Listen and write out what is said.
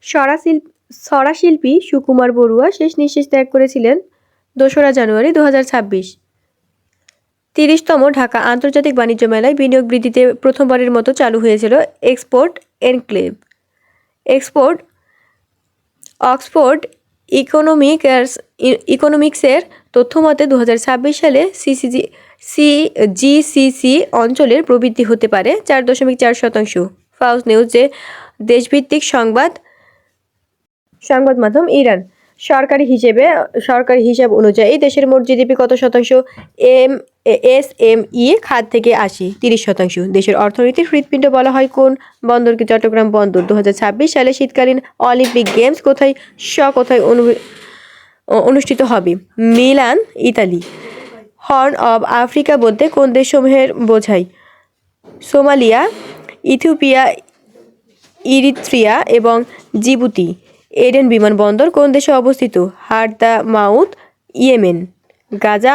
ছড়া শিল্পী সুকুমার বড়ুয়া শেষ নিঃশ্বাস ত্যাগ করেছিলেন ২রা জানুয়ারি ২০২৬। ৩০তম ঢাকা আন্তর্জাতিক বাণিজ্য মেলায় বিনিয়োগ বৃদ্ধিতে প্রথমবারের মতো চালু হয়েছিল এক্সপোর্ট এনক্লেভ। অক্সফোর্ড ইকোনমিক্সের তথ্যমতে ২০২৬ সালে জিসিসি অঞ্চলের প্রবৃদ্ধি হতে পারে ৪.৪%। ফাউজ নিউজ, যে দেশভিত্তিক সংবাদ মাধ্যম ইরান। সরকারি হিসাব অনুযায়ী দেশের মোট জিডিপি কত শতাংশ? এসএমই খাত থেকে আসে 30%। দেশের অর্থনীতির হৃৎপিণ্ড বলা হয় কোন বন্দরকে? চট্টগ্রাম বন্দর। ২০২৬ সালে শীতকালীন অলিম্পিক গেমস কোথায় অনুষ্ঠিত হবে? Milan, Italy. Horn of Africa বলতে কোন দেশসমূহের বোঝায়? সোমালিয়া, ইথিওপিয়া, ইরিত্রিয়া এবং জিবুতি। এডেন বিমানবন্দর কোন দেশে অবস্থিত? হার্দামাউথ, ইয়েমেন। গাজা